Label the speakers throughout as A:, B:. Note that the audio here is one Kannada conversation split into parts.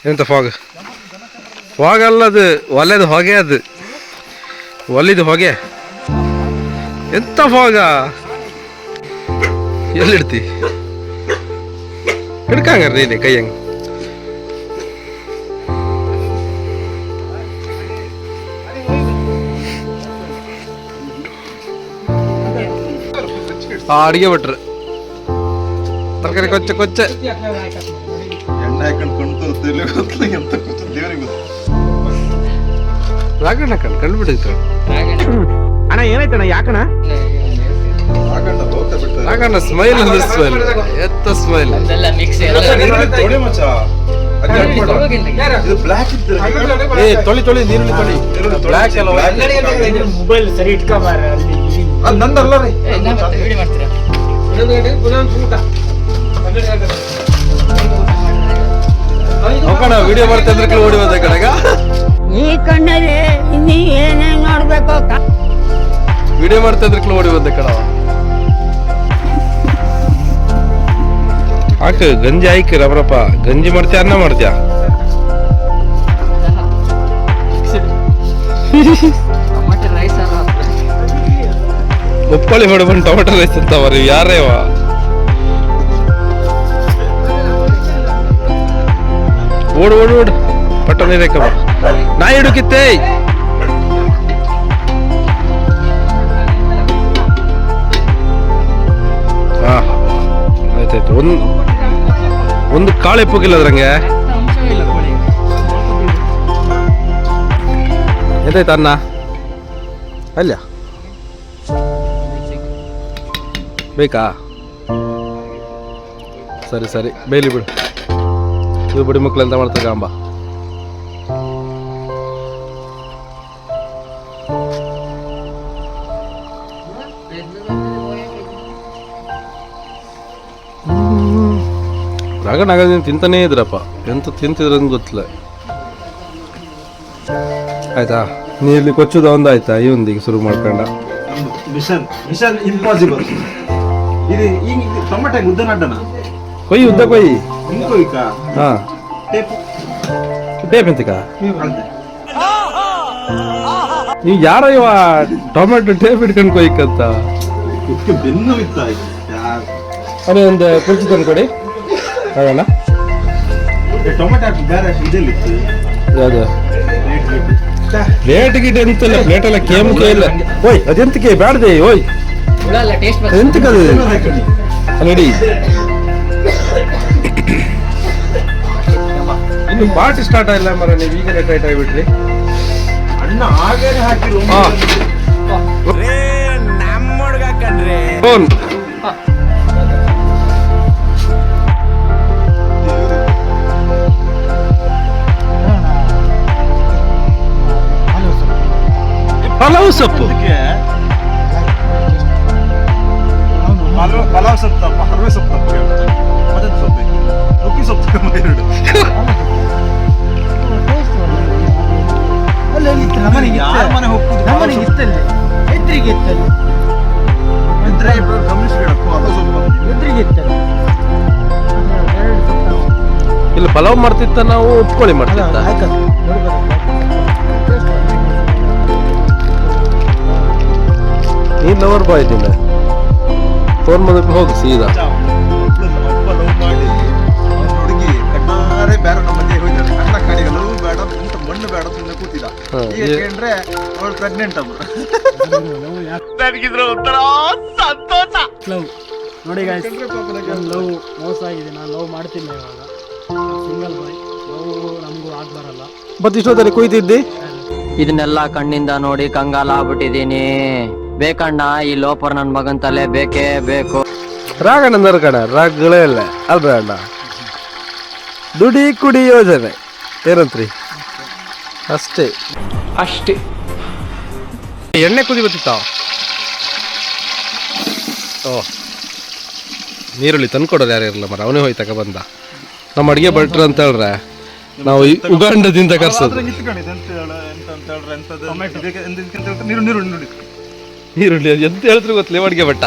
A: ಎಂತ ಫಾಗ್ ಫಾಗ್ ಅಲ್ಲ, ಅದು ಒಲೆದು ಹೊಗೆ, ಅದು ಒಲಿದು ಹೊಗೆ. ಎಂತ ಫಾಗ, ಎಲ್ಲಿಡ್ತಿ ಹಿಡ್ಕಂಗಾರ್ರಿ ಇಲ್ಲಿ ಕೈ ಹಂಗೆ. ಅಡಿಗೆ ಬಿಟ್ರು ತರಕಾರಿ ಕೊಚ್ಚ ಕೊಚ್ಚ
B: ಎಣ್ಣೆ ಹಾಕೊಂಡು
A: ರಾಗಣ್ಣ ಕಂಡುಬಿಟ್ಟಿತ್ತು.
C: ಅಣ್ಣ ಏನಾಯ್ತಣ್ಣ, ಯಾಕಣ್ಣ?
A: ರಾಗಣ್ಣ ಸ್ಮೈಲ್ ಅಂದ್ರೆ ಸ್ಮೈಲ್, ಎತ್ತ ಸ್ಮೈಲ್. ತೊಳಿ ತೊಳಿ ನೀರುಳ್ಳಿ ತೊಳಿ. ಬ್ಲಾಕ್ ಎಲ್ಲ
C: ಮೊಬೈಲ್ ಸರಿ ಇಟ್ಕೋಬಾರ.
B: ನಂದಲ್ಲ ರೀ.
A: ಹೋಗೋಣ, ವಿಡಿಯೋ ಮಾಡ್ತಾ ಇದ್ರೆ ಓಡಿ ಬಂದ ಕಡೆಗ.
D: ಈ ಕಣ್ಣಲ್ಲಿ ಇನ್ನೀ ಏನೇನ್ ನೋಡ್ಬೇಕು.
A: ವಿಡಿಯೋ ಮಾಡ್ತಾ ಇದ್ರೆ ಓಡಿ ಬಂದ ಕಡ. ಹಾಕ ಗಂಜಿ ಹಾಕಿ ರಬ್ರಪ್ಪ. ಗಂಜಿ ಮಾಡ್ತೀಯ ಅನ್ನ ಮಾಡ್ತೀಯ? ಉಪ್ಪಳಿ ಹೊಡ್ಬಂದು ಟೊಮೆಟೊ ರೈಸ್ ಅಂತವ್ರಿ ಯಾರೇವ? ಓಡು ಓಡು ಓಡು ಪಟ್ಟ ನೀರಕ್ಕ ನಾ ಹಿಡುಕಿತ್ತೆ. ಹಾ ಆಯ್ತಾಯ್ತು. ಒಂದು ಕಾಳು ಎಪ್ಪಗಿಲ್ಲ ಅದ್ರಂಗೆ. ಎಂತಾಯ್ತು ಅನ್ನ ಅಲ್ಲ ಬೇಕಾ? ಸರಿ ಸರಿ ಬೇಲಿ ಬಿಡು. ಇದು ಬಡಿ ಮಕ್ಳು ಎಂತ ಮಾಡ್ತಾರೆ ಅಂಬ. ರಾಗಣ್ಣ ಆಗೋದೇನು ತಿಂತಾನೇ ಇದ್ರಪ್ಪ, ಎಂತ ತಿಂತಿದ್ರ ಅಂತ ಗೊತ್ತಿಲ್ಲ. ಆಯ್ತಾ ನೀರ್ಲಿ ಕೊಚ್ಚುದ ಒಂದು ಆಯ್ತಾ? ಇವಂದಿಗೆ ಶುರು ಮಾಡ್ಕೊಂಡ
B: ಮಿಷನ್ ಮಿಷನ್ ಇಂಪಾಸಿಬಲ್. ಇದು ಈಗ ಟೊಮೆಟೊ ಉದ್ದ ನಡ್ಡನ
A: ಕೊಯ್ಯಿ, ಉದ್ದ ಕೊಯ್ಯಿ. ಹಾ ಟೇಪ್ ಎಂತಕ ನೀವು ಯಾರ ಇವ ಟೊಮೆಟೊ ಟೇಪ್ ಇಟ್ಕೊಂಡು ಕೊಯ್ಕಂತ?
B: ಬೆನ್ನು ಇತ್ತ
A: ಅದೇ ಒಂದು ಕುಲ್ಚಿ ತಂದು ಕೊಡಿ ಆಗೋಣ.
B: ಟೊಮೆಟೊ ಬೇರೆ ಇದಲ್ಲಿತ್ತು
A: ಯಾವುದು ಪ್ಲೇಟ್ ಗಿಟ್ ಎಂತಲ್ಲ, ಪ್ಲೇಟ್ ಎಲ್ಲ ಕೇಮಕ್ಕೆ ಇಲ್ಲ. ಓಯ್ ಅದೆಂತಕ್ಕೆ ಬ್ಯಾಡ್ದೆ? ಓಯ್ ಎಂತಕ್ಕದು ನೋಡಿ. ಇನ್ನು ಪಾರ್ಟಿ ಸ್ಟಾರ್ಟ್ ಆಗಿಲ್ಲ ಮರ, ನೀವು ಈಗಲೇ ಟೈಟ್ ಆಗಿಬಿಟ್ರಿ.
B: ಅಣ್ಣ ಹಾಗೇನೆ ಹಾಕಿರು.
C: ನಮ್ಮ ಹುಡುಗ ಕಣ್ರಿ.
A: ಫೋನ್ ಪಲಾವ್ ಸೊಪ್ಪು,
B: ಪಲಾವ್ ಸೊಪ್ಪು ತಪ್ಪ, ಹರವೆ ಸೊಪ್ಪು ತಪ್ಪ, ಮತ್ತೆ ಸೊಪ್ಪು ರುಕ್ಕಿ ಸೊಪ್ಪು ಎರಡು. ಯಾರ ಮನೆ ಹೋಗ್ತದೆ
C: ಎದ್ರಿಗೆ ಇತ್ತಲ್ಲಿ
B: ಇದ್ರೆ ಇಬ್ಬರು ಗಮನಿಸ್ಬೇಕು. ಅದು ಸೊಪ್ಪು
C: ಎದ್ರಿಗೆ ಇತ್ತಲ್ಲ.
A: ಇಲ್ಲಿ ಪಲಾವ್ ಮಾಡ್ತಿತ್ತ, ನಾವು ಉಪ್ಕೋಳಿ ಮಾಡ್ತಿತ್ತ. ನೀನ್ ಲವರ್ ಬಾಯ್ ಇದ್ದಿಲ್ಲ, ಫೋನ್ ಮಾಡೋಕೆ ಹೋಗಿ ಸೀದಾ.
B: ಒಬ್ಬ ಲವ್ ಮಾಡಿ ಹುಡುಗಿ ಕಣ್ಣಾರೆ ಬೇರೆ ನಮ್ಮ ಮಧ್ಯೆ ಹೋಯ್ತಾರೆ. ಅಣ್ಣ ಕಾಡಿಗೆ ಲವ್ ಬೇಡ, ಇಂಥ ಮಣ್ಣು ಬೇಡ ಸುಮ್ಮನೆ ಕೂತಿದ್ದ. ಈಗ ಕೇಳ್ರೆ ಅವಳು ಪ್ರೆಗ್ನೆಂಟ್ ಅವರು.
C: ನನಗಿದ್ರ ಒಂಥರ ಸಂತೋಷ. ಲವ್ ನೋಡಿ ಗಾಯ್ಸ್, ಲವ್ ಮೋಸ ಆಗಿದೆ. ನಾನು ಲವ್ ಮಾಡ್ತೀನಿ ಇವಾಗ, ಸಿಂಗಲ್ ಬಾಯ್. ಲವ್ ನಮಗೂ ಆಗ್ಬಾರಲ್ಲ.
A: ಮತ್ತೆ ಇಷ್ಟೊತ್ತಲ್ಲಿ ಕುಯ್ತಿದ್ದಿ?
E: ಇದನ್ನೆಲ್ಲ ಕಣ್ಣಿಂದ ನೋಡಿ ಕಂಗಾಲ ಆಗ್ಬಿಟ್ಟಿದೀನಿ. ಬೇಕಣ್ಣ ಈ ಲೋಪರ್ ನನ್ ಮಗನ್ ತಲೆ ಬೇಕೇ ಬೇಕು.
A: ರಾಗಣ್ಣ ನರ್ಕಣ ರಾಗಗಳೇ ಇಲ್ಲ ಅಲ್ರ ಅಣ್ಣ. ದುಡಿ ಕುಡಿ ಯೋಜನೆ ಏನಂತ್ರಿ? ಅಷ್ಟೇ
C: ಅಷ್ಟೇ.
A: ಎಣ್ಣೆ ಕುದಿ ಬತ್ತಿತ್ತಾವ. ಓ ನೀರುಳ್ಳಿ ತಂದ್ಕೊಡೋರು ಯಾರು ಇರಲ್ಲ ಮರ, ಅವನೇ ಹೋಯ್ತಕ ಬಂದ. ನಮ್ಮ ಅಡುಗೆ ಭಟ್ರು ಅಂತ ಹೇಳ್ರೆ ನಾವು ಉಗಾಂಡದಿಂದ ಕರ್ಸೋದು. ಈರುಳ್ಳಿ ಎಂತ ಹೇಳಿದ್ರು ಗೊತ್ತಿಲ್ಲ ಅಡುಗೆ ಭಟ್ಟ.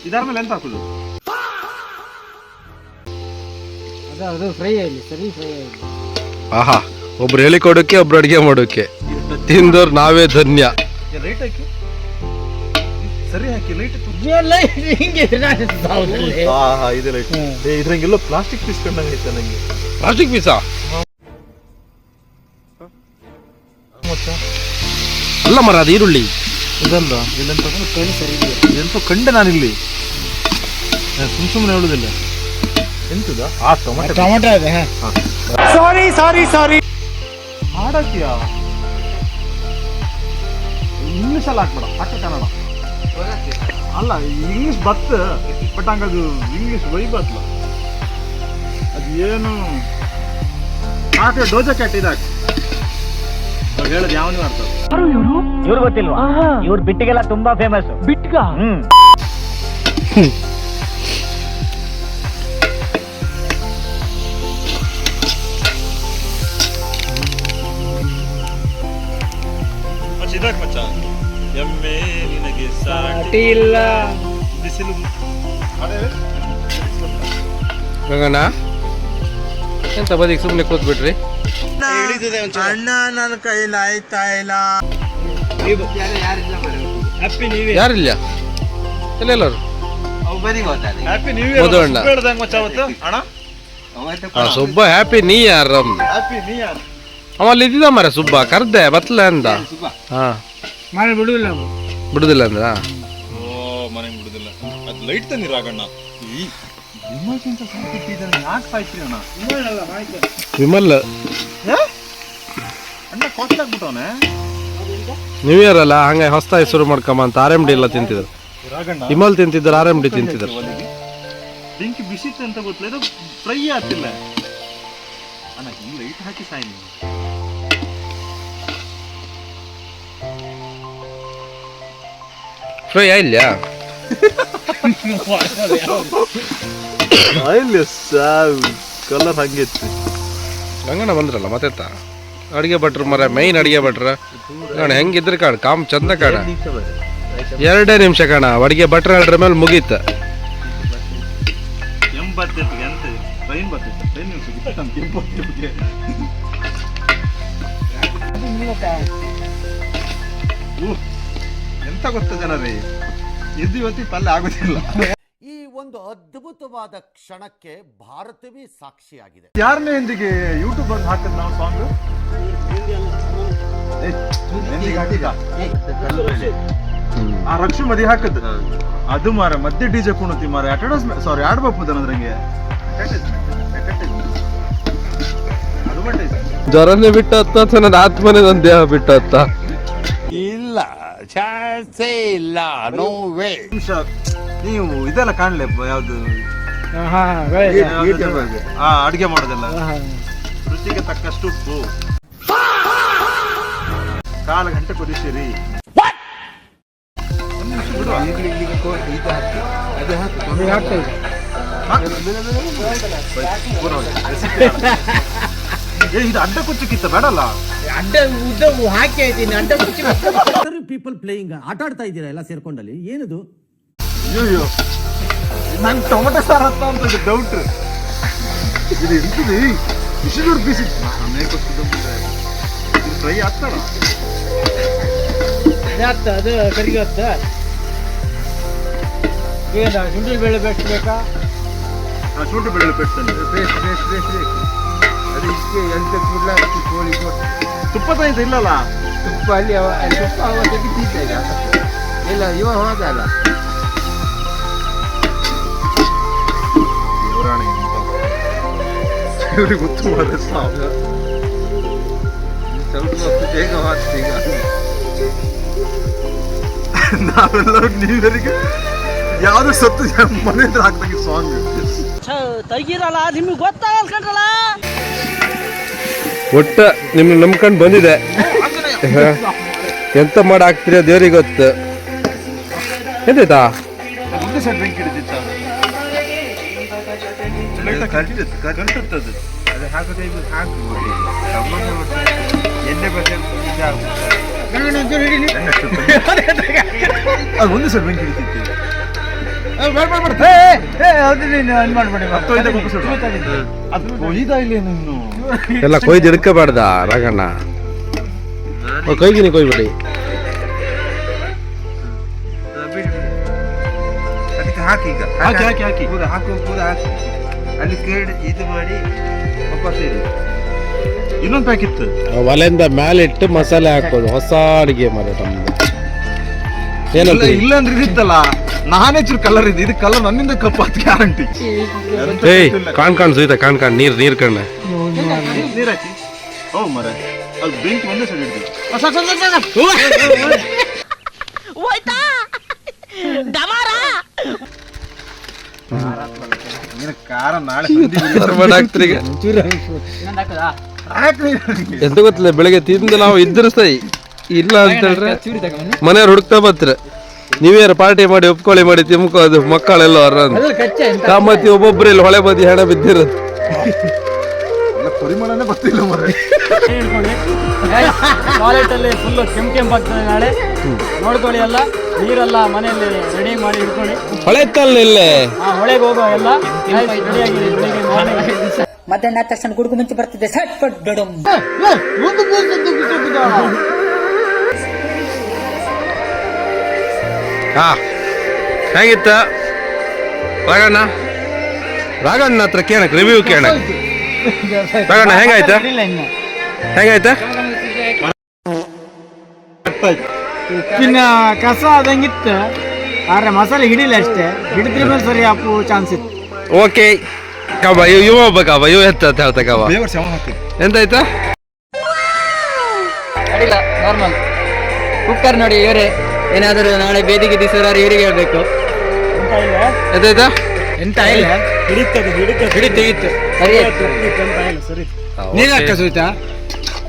B: ಇದಾದ್ಮೇಲೆ ಎಂತ ಹಾಕುದು?
C: ಅದು ಫ್ರೈ ಆಗಲಿ, ಸರಿ ಫ್ರೈ ಆಗಲಿ.
A: ಆಹಾ, ಒಬ್ರು ಹೇಳಿಕೊಡೋಕೆ ಒಬ್ರು ಅಡಿಗೆ ಮಾಡೋಕೆ, ತಿಂದವ್ರು ನಾವೇ ಧನ್ಯ.
B: ಲೈಟ್ ಹಾಕಿ, ಸರಿ ಹಾಕಿ ಲೈಟ್.
C: ಹಿಂಗೆ
B: ಇದು ಲೈಟ್ ಇದ್ರಂಗೆಲ್ಲ ಪ್ಲಾಸ್ಟಿಕ್ ಪೀಸ್ ಕಂಡಂಗೆ ಐತೆ ನಂಗೆ.
A: Plastic Pisa? ಅಲ್ಲ ಮರ, ಅದು ಈರುಳ್ಳಿ
B: ಇದಲ್ಲ, ಇಲ್ಲಂತ ಎಂತ ಕಂಡೆ ನಾನಿಲ್ಲಿ, ಸುಮ್ಮನೆ ಹೇಳುದಿಲ್ಲ. ಎಂತದ? ಆ
C: ಟೊಮೆಟೊ ಇದೆ. ಸಾರಿ
B: ಹಾಡಕ್ಕಿಯಾ? ಇಂಗ್ಲಿಷ್ ಅಲ್ಲಿ ಹಾಕ್ಬೇಡ, ಹಾಕ ಕನ್ನಡ. ಅಲ್ಲ, ಇಂಗ್ಲಿಷ್ ಬತ್ ಬಟ್ ಹಂಗದು ಇಂಗ್ಲಿಷ್ ವೈಬತ್ಲ ಅದು ಏನು ಹಾಕ. ಡೋಜಾ ಕ್ಯಾಟ್ ಇದಾಕ ಹೇಳದ್ ಯಾವನು ಅರ್ಥ.
C: ಇವ್ರು ಗೊತ್ತಿಲ್ವಾ? ಇವ್ರ ಬಿಟ್ಟಿಗೆಲ್ಲ ತುಂಬಾ ಫೇಮಸ್. ಬಿಟ್ಗ
B: ಇದಾಕ ಮಚ್ಚ. ಎಮ್ಮೆ ನಿನಗೆ ಸಾಟಿ
C: ಇಲ್ಲ.
B: ಬಿಸಿಲು.
A: ಗಗನ ಎಂತ ಬದಿಗೆ ಸುಮ್ಮನೆ ಕೂತ್ಬಿಟ್ರಿ?
B: ಅಣ್ಣ ನನ್ನ ಕೈಲಿ ಆಯ್ತಾ ಇಲ್ಲ.
C: Happy new year.
A: ಯಾರಿಲ್ಲ? ಎಲ್ಲೆಲ್ಲರು
B: ಹ್ಯಾಪಿ ನ್ಯೂ
A: ಮಧು ಅಣ್ಣ.
B: ಇಯರ್ ಮಚ್ಚ ಅವತ್ತು ಅಣ್ಣ.
A: ಸುಬ್ಬ ಹ್ಯಾಪಿ ನೀ ಯಾರ?
B: Happy new year.
A: ಅವಲ್ಲಿ ಇದ್ದಿದ್ದ ಮರ ಸುಬ್ಬ, ಕರ್ದೆ ಬತ್ಲೆ ಅಂದ. ಹಾ,
C: ಮಾಡಿ ಬಿಡುದಿಲ್ಲ.
A: ಬಿಡುದಿಲ್ಲ ಅಂದ್ರ?
B: ಓ, ಮನೆಗೆ ಬಿಡುದಿಲ್ಲ. ಅದು ಲೈಟ್ ತಂದಿರ ರಾಗಣ್ಣ. ಈ ನಿಮ್ಮಕ್ಕಿಂತ ಸಾಕಿಟ್ಟಿದ್ದಾನೆ, ಯಾಕೆ ಸಾಯ್ತೀರಿ ಅಣ್ಣ?
A: ವಿಮಲ್
B: ಅಣ್ಣ ಕಾಸ್ಟ್ ಆಗ್ಬಿಟ್ಟವನೆ.
A: ನ್ಯೂ ಇಯರ್ ಅಲ್ಲ, ಹಂಗೆ ಹೊಸ್ತಾಗಿ ಶುರು ಮಾಡ್ಕೊಂಬ ಅಂತ RMD ಎಲ್ಲ ತಿಂತಿದ್ರು.
B: ರಾಗಣ್ಣ
A: ವಿಮಲ್ ತಿಂತಿದ್ರು, RMD ತಿಂತಿದ್ರು.
B: ಬೆಂಕಿ ಬಿಸಿತ್ತು ಅಂತ ಗೊತ್ತಿಲ್ಲ, ಇದು ಫ್ರೈ ಆಗ್ತಿಲ್ಲ ಅಣ್ಣ. ಈ ಲೈಟ್ ಹಾಕಿ ಸಾಯಿ ನೀವು.
A: ಫ್ರೈ ಆಯಿಲ್ಲ?
B: ಕಲರ್ ಹಂಗಿತ್ತು.
A: ಗಂಗಣ್ಣ ಬಂದ್ರಲ್ಲ ಮತ್ತೆತ್ತ ಅಡಿಗೆ ಭಟ್ರು ಮರ, ಮೈನ್ ಅಡಿಗೆ ಭಟ್ರ ಕಾಣ ಹೆಂಗಿದ್ರೆ ಕಾಣ, ಕಾಮ್ ಚಂದ ಕಾಣ. 2 ನಿಮಿಷ ಕಾಣ, ಅಡಿಗೆ ಭಟ್ರ ಹೇಳ್ರ ಮೇಲೆ ಮುಗೀತ.
B: 80 ಎಂತ ಟ್ರೈನ್ ಬರ್ತಿತ್ತು, ಟ್ರೈನ್ ನಿಮಿಷ ಎಂತ ಗೊತ್ತ ಜನರೇ, ಇದು ಇವತ್ತಿಗೆ ಪಲ್ಯ ಆಗುದಿಲ್ಲ.
F: ಈ ಒಂದು ಅದ್ಭುತವಾದ ಕ್ಷಣಕ್ಕೆ ಭಾರತವೇ ಸಾಕ್ಷಿಯಾಗಿದೆ.
B: ಯಾರನೇ ಎಂದಿಗೆ ಯೂಟ್ಯೂಬ್ ಅಲ್ಲಿ ಹಾಕದ್ ನಾವು ಸಾಂಗ್ ಆ ರಕ್ಷು ಮದಿ ಹಾಕದ್ ಅದು ಮಾರ ಮಧ್ಯೆ ಡಿಜೆ ಕುಣತಿ ಮಾರ. ಅಡ್ವರ್ಟೈಸ್ಮೆಂಟ್ ಸಾರಿ ಆಡ್ ಬಾಪುದನಂದ್ರಂಗೆ
A: ಜ್ವರನೇ ಬಿಟ್ಟ ಹತ್ತ, ನನ್ನ ಆತ್ಮನೇ ನನ್ನ ದೇಹ ಬಿಟ್ಟ ಹತ್ತ.
F: ಇಲ್ಲ ಚಾನ್ಸೇ ಇಲ್ಲ, ನೋ ವೇ.
B: ನಿಮಿಷ ನೀವು ಇದೆಲ್ಲ ಕಾಣ್ಲೆ ಯಾವ್ದು ಅಡಿಗೆ ಮಾಡೋದೆಲ್ಲ, ರುಚಿಗೆ ತಕ್ಕಷ್ಟು ಉಪ್ಪು, 1/4 ಗಂಟೆ ಕುದಿಸಿರಿ. ಇದು ಅಡ್ಡ ಕುಚ್ಚಕ್ಕಿತ್ತ ಬೇಡಲ್ಲ,
C: ಅಡ್ಡ ಉದ್ದ ಹಾಕಿ ಆಯ್ತೀನಿ. ಅಡ್ಡ
F: ಪೀಪಲ್ ಪ್ಲೇಯಿಂಗ್ ಆಟ ಆಡ್ತಾ ಇದ್ದೀರಾ ಎಲ್ಲ ಸೇರ್ಕೊಂಡಲ್ಲಿ, ಏನದು?
B: ಅಯ್ಯೋ ನಂಗೆ ಟೊಮೆಟೊ ಸಾರು ಹತ್ತ ಅಂತ ಡೌಟ್. ಇದು ಎಂತದೆ ಇಷ್ಟು ದೊಡ್ಡ ಪೀಸ್ ಫ್ರೈ ಆಗ್ತಾರ?
C: ಅದು ಕರಿಗತ್ತ. ಏನ ಶುಂಠಿ ಬೆಳ್ಳುಳ್ಳಿ ಪೇಸ್ಟ್ ಬೇಕಾ?
B: ಶುಂಠಿ ಬೆಳ್ಳುಳ್ಳಿ ಪೇಸ್ಟ್
F: ಪೇಸ್ಟ್ ಅದಕ್ಕೆ ಎಂತ ಕೂಡ ಕೋಳಿ
B: ತುಪ್ಪ ತಂತ ಇಲ್ಲಲ್ಲ?
F: ತುಪ್ಪ ಅಲ್ಲಿ ತುಪ್ಪ ಅವತ್ತಿಗೆ ತೀರ್ತಾ ಇಲ್ಲ. ಇಲ್ಲ ಇವ ಹೋದಲ್ಲ
B: ಇವ್ರಿಗೆ ಗೊತ್ತು ಮಾರೆ ಸಾವು.
F: ಸ್ವಲ್ಪ ಹೊತ್ತು ಬೇಗ ಹೋಗ್ತೀಗ.
B: ನಾವೆಲ್ಲ ನೀವರಿಗೆ ಯಾವ್ದು ಸತ್ತು ಮನೆ ಹತ್ರ ಹಾಕ್ದಂಗೆ ಸಾಂಗ್
C: ತೆಗೀರಲ್ಲ, ನಿಮ್ಗೆ ಗೊತ್ತಾಗಲ್ಲ ಕಂಡ್ರಲ್ಲ.
A: ಒಟ್ಟ ನಿಮ್ನ ನಂಬ್ಕೊಂಡು ಬಂದಿದೆ, ಎಂತ ಮಾಡಿ ಹಾಕ್ತೀರ ದೇವ್ರಿಗೆ ಗೊತ್ತು. ಎಂತಾಯ್ತಾ?
B: ಮುಂದೆ ಸೈಡ್ ಬೆಂಕಿ ಹಿಡಿದಿತ್ತ ಕಟ್ಟುತ್ತದೆ.
F: ಅದು ಹಾಕೋದು ಹಾಕಿ ಎಣ್ಣೆ ಬಟ್ಟೆ
B: ಅದು ಮುಂದೆ ಸೈಡ್ ಬೆಂಕಿ ಹಿಡಿತಿತ್ತು. ಅದು ಕೊಯ್ದ ಇಲ್ಲಿ ನೀನು
A: ಎಲ್ಲ ಕೊಯ್ದು ಹಿಡ್ಕೋಬಾರ್ದ ರಾಘಣ್ಣ ಕೊಯ್ಗಿನಿ ಕೊಯ್ಬಿಡಿ
F: ಅದಕ್ಕೆ ಹಾಕಿ ಈಗ
B: ಹಾಕಿ
F: ಪೂರ ಹಾಕು ಪೂರ ಹಾಕಿ ಅಲ್ಲಿ ಕೇಳಿ ಇದು ಮಾಡಿ ವಾಪಸ್ ಇಡಿ.
B: ಇನ್ನೊಂದು ಪ್ಯಾಕಿತ್ತು
A: ಒಲೆಯಿಂದ ಮೇಲೆ ಇಟ್ಟು ಮಸಾಲೆ ಹಾಕೋದು ಹೊಸ ಅಡಿಗೆ ಮರ ನಮ್ದು ಏನಂತ
B: ಇಲ್ಲ ಅಂದ್ರೆ ಇದಿತ್ತಲ್ಲ ನಾನೇ ಚೂರು ಕಲರ್ ಇದೆ ಇದು ಕಲರ್ ನನ್ನಿಂದ ಕಪ್ಪು ಅಂತ ಗ್ಯಾರಂಟಿ
A: ಏಯ್ ಕಾಣ್ ಸುಯ್ತ ಕಾಣ್ ನೀರ್ ಕಣ್ಣ
B: ನೀರ್ ಹಾಕಿ ಹೌ ಮರ ಅದು ಬೆಂಕಿ ಒಂದೇ ಸೈಡ್ ಇಡ್ತೀವಿ ಖಾರ ನಾಳೆ
A: ಎಂತ ಗೊತ್ತಿಲ್ಲ ಬೆಳಗ್ಗೆ ತಿಂದು ನಾವು ಇದ್ರ ಸೈ ಇಲ್ಲ ಅಂತ ಹೇಳ್ರೆ ಮನೆಯವ್ರು ಹುಡುಕ್ತಾ ಬರ್ತೀರ ನೀವ್ಯಾರು ಪಾರ್ಟಿ ಮಾಡಿ ಒಪ್ಕೊಳ್ಳಿ ಮಾಡಿ ತಿಮ್ಕೋದು ಮಕ್ಕಳೆಲ್ಲ ಹೊರ ಕಾಮತಿ ಒಬ್ಬೊಬ್ರು ಇಲ್ಲಿ ಹೊಳೆ ಬದಿ ಹೆಣ ಬಿದ್ದಿರೋದು
B: ಪರಿಮಾಣನೇ ಬರ್ತಿಲ್ಲ ಮರ
C: ಟಾಯ್ಲೆಟ್ ಅಲ್ಲಿ ಫುಲ್ ಕೆಂಪಾಗ್ತದೆ ನಾಳೆ ನೋಡ್ಕೊಳ್ಳಿ ಎಲ್ಲ ನೀರೆಲ್ಲ ಮನೆಯಲ್ಲಿ ರೆಡಿ ಮಾಡಿ ಇಟ್ಕೊಳ್ಳಿ.
A: ಹೊಳೆ ಇತ್ತಲ್ಲ ಇಲ್ಲೇ
C: ಹೊಳೆಗೆ ಹೋಗೋ ಎಲ್ಲ ರೆಡಿ ಆಗಿದೆ ಬೆಳಿಗ್ಗೆ ಮಾರ್ನಿಂಗ್.
D: ಮಧ್ಯಾಹ್ನ ತಕ್ಷಣ ಗುಡುಗು ಮುಂಚೆ ಬರ್ತಿದ್ದೆ ಸಟ್ ಪಟ್ ಡಡಮ್.
A: ಹಾ ಹೇಗಿತ್ತ ರಾಘಣ್ಣ ಹತ್ರ ಕೇಳಕ್ ರಿವ್ಯೂ ಕೇಳಕ್ ರಾಘಣ್ಣ ಹೆಂಗಾಯ್ತ ಹೆಂಗಾಯ್ತ
C: ಉಪ್ಪಿನ ಕಸ ಆದಂಗಿತ್ತು ಆದ್ರೆ ಮಸಾಲೆ ಹಿಡಿಲ್ಲ ಅಷ್ಟೇ ಹಿಡಿದ್ರೆ ಮೇಲೆ ಸರಿ ಹಾಕುವ ಚಾನ್ಸ್ ಇತ್ತು.
A: ಓಕೆ ಕಬ ಇವ ಒಬ್ಬ ಕಬ ಇವ ಎತ್ತ ಹೇಳ್ತ ಕಬ ಎಂತಾಯ್ತಾ
E: ಅಡಿಲ್ಲ ನಾರ್ಮಲ್ ಕುಕ್ಕರ್ ನೋಡಿ ಇವರೇ ಏನಾದರೂ ನಾಳೆ ಬೇದಿಗೆ ದಿವಸ ಇವರಿಗೆ ಹೇಳ್ಬೇಕು.
A: ಎಂತಾಯ್ತಾ
C: ಎಂತ ಇಲ್ಲ ಹಿಡಿತದೆ ಹಿಡಿ ತೆಗಿತ್ತು
E: ಸರಿ
C: ಸರಿ ನೀರು ಹಾಕ ಸುಯ್ತಾ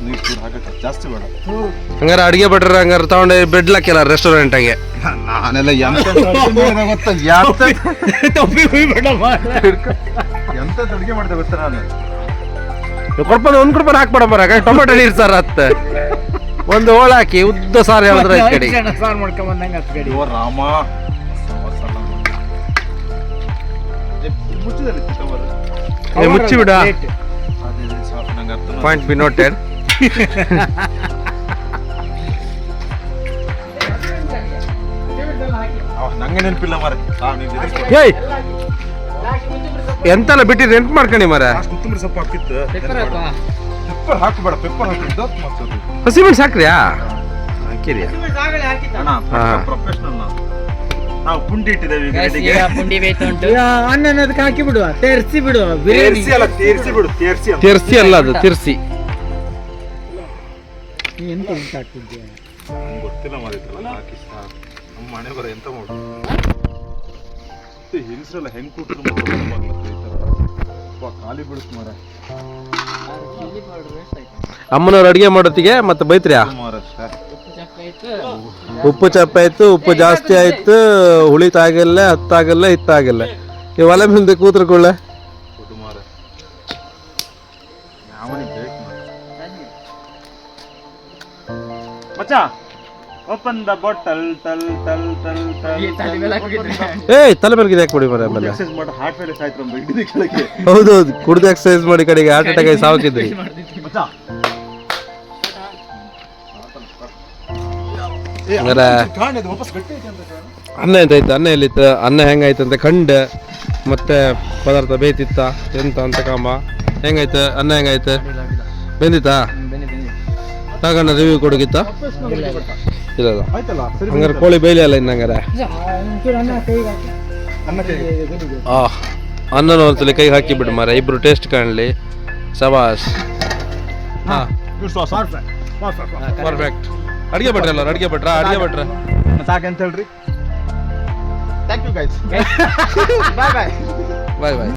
B: ನೀರು ಚೂರು ಹಾಕಕ್ಕೆ ಜಾಸ್ತಿ ಬೇಡ
A: ಹಂಗಾರ ಅಡಿಗೆ ಭಟ್ರ ಹಂಗಾರ ತಗೊಂಡೆ ಬೆಡ್ಲಕ್ಕೆಲ್ಲ ರೆಸ್ಟೋರೆಂಟ್ ಹಂಗೆ
B: ನಾನೆಲ್ಲ ಎಂತ ಗೊತ್ತಾ ಎಂತ ಅಡುಗೆ ಮಾಡಿದೆ ಗೊತ್ತಾ ನಾನು
A: ಕೊಡ್ಪದ ಒಂದ್ ಕೊಡ್ಪದ ಹಾಕ್ಬೇಡ ಬರ ಟೊಮೆಟೊ ನೀರ್ ಸಾರ್ ಹತ್ತ ಒಂದು ಹೋಳ ಹಾಕಿ ಉದ್ದ ಸಾರು ಹೇಳಿದ್ರೆ ಈ ಕಡೆ
C: ಸಾರು ಮಾಡ್ಕೊಂಡ್ ಬಂದಂಗ ಹತ್ತು ಗಡಿ
B: ಓ ರಾಮ ಮುಚ್ಚಿದಲ್ಲಿ ಕವರ್
A: ಮುಚ್ಚಿ ಬಿಡ
B: ಅದೇ ಸಾಕು ನಂಗೆ ಅರ್ಥ
A: ಪಾಯಿಂಟ್ ಬಿ ನೋಟೆಡ್
B: ನಂಗೆ ನೆನಪಿಲ್ಲ ಮಾರೆ
A: ಏಯ್ ಎಂತೆಲ್ಲ ಬಿಟ್ಟಿದ್ರೆ ಎಂತ ಮಾಡ್ಕೊಂಡಿ ಮರ
B: ಕೊತ್ತಂಬರಿ ಸೊಪ್ಪು ಹಾಕಿತ್ತು ಪೆಪ್ಪರ್ ಹಾಕಬೇಡ ಪೆಪ್ಪರ್ ಹಾಕಿದ್ದು
A: ಹಸಿಮೆಣಸು ಹಾಕ್ರಿಯಾ ಹಾಕಿರಿಯಾ
B: ಪ್ರೊಫೆಷನಲ್ ನಾವು ಪುಂಡಿ ಇಟ್ಟಿದ್ದೇವೆ ಈಗ ರೆಡಿಗೆ
E: ಪುಂಡಿ ಬೇಯ್ತು ಉಂಟು.
C: ಅನ್ನ ಅದಕ್ಕೆ ಹಾಕಿ ಬಿಡುವ ತೆರ್ಸಿ ಬಿಡುವ
B: ತೇರ್ಸಿ ಅಲ್ಲ ತೇರ್ಸಿ ಬಿಡು ತೇರ್ಸಿ ಅಂತ
A: ತಿರ್ಸಿ ಅಲ್ಲ ಅದು ತಿರ್ಸಿ
C: ಎಂತ ಉಂಟು ಹಾಕ್ತಿದ್ದೆ
B: ನಂಗೆ ಗೊತ್ತಿಲ್ಲ ಮಾರಿತ್ತಲ್ಲ ಹಾಕಿ ನಮ್ಮ ಮನೆ ಬರ ಎಂತ ಮಾಡು ಹೆಂಗಸ್ರೆಲ್ಲ ಹೆಂಗ್ ಕೂತ್ರು ಖಾಲಿ ಬಿಡುತ್ತ ಮಾರ
A: ಅಮ್ಮನವ್ರು ಅಡಿಗೆ ಮಾಡೋತ್ತಿಗೆ ಮತ್ತೆ ಬೈತ್ರಿಯಾ ಉಪ್ಪು ಚಪ್ಪ ಆಯ್ತು ಉಪ್ಪು ಜಾಸ್ತಿ ಆಯ್ತು ಹುಳಿತಾಗಲ್ಲ ಹತ್ತಾಗಲ್ಲ ಹಿತ್ತಾಗಲ್ಲ ಈ ಒಲೆ ಮುಂದೆ ಕೂತ್ಕೊಳ್ಳೆ
B: ಮಚ್ಚ ಓಪನ್ ದ ಬಾಟಲ್ ಟಲ್ ಟಲ್ ಟಲ್ ಟಲ್
A: ಏಯ್ ತಲೆ ಮೇಲೆ ಯಾಕೆ ಕೊಡಿ ಮರ ಆಮೇಲೆ
B: ಎಕ್ಸರ್ಸೈಸ್ ಮಾಡಿ ಹಾರ್ಟ್ ಫೇಲ್ ಆಯ್ತು ನಮ್ಮ ಬೆಡ್ಡಿನ ಕೆಳಗೆ
A: ಹೌದೌದು ಕುಡ್ದು ಎಕ್ಸರ್ಸೈಸ್ ಮಾಡಿ ಕಡೆಗೆ ಹಾರ್ಟ್ ಅಟ್ಯಾಕ್ ಆಗಿ ಸಾವಕಿದ್ರಿ
B: ಮಚ್ಚ
A: ಹಂಗಾರ
B: ಕಾಣೆ ವಾಪಸ್ ಗಟ್ಟಿ ಐತೆ ಅಂತ ಕಾಣೆ
A: ಅನ್ನ ಎಂತಾಯ್ತು ಅನ್ನ ಎಲ್ಲಿತ್ತು ಅನ್ನ ಹೆಂಗಾಯ್ತು ಅಂತ ಕಂಡು ಮತ್ತೆ ಪದಾರ್ಥ ಬೇಯ್ತಿತ್ತ ಎಂತ ಅಂತ ಕಾಂಬ ಹೆಂಗಾಯ್ತು ಅನ್ನ ಹೆಂಗಾಯ್ತು ಬೆಂದಿತ್ತಾ ತಗೊಂಡ ರಿವ್ಯೂ ಕೊಡಗಿತ್ತ ಇಲ್ಲ
B: ಆಯ್ತಲ್ಲ ಸರಿ
A: ಹಂಗಾರೆ ಕೋಳಿ ಬೇಯ್ಲಿ ಅಲ್ಲ ಇನ್ನಂಗಾರೆ ಅನ್ನನ ಒಂದ್ಸಲಿ ಕೈ ಹಾಕಿ ಬಿಡು ಮಾರ ಇಬ್ರು ಟೇಸ್ಟ್ ಕಾಣಲಿ ಶಬಾಸ್ ಹಾ ಪರ್ಫೆಕ್ಟ್ ಅಡಿಗೆ ಭಟ್ರ ಎಲ್ಲರೂ ಅಡಿಗೆ ಭಟ್ರ
B: ಸಾಕಂತ ಹೇಳ್ರಿ thank you guys bye bye
A: bye bye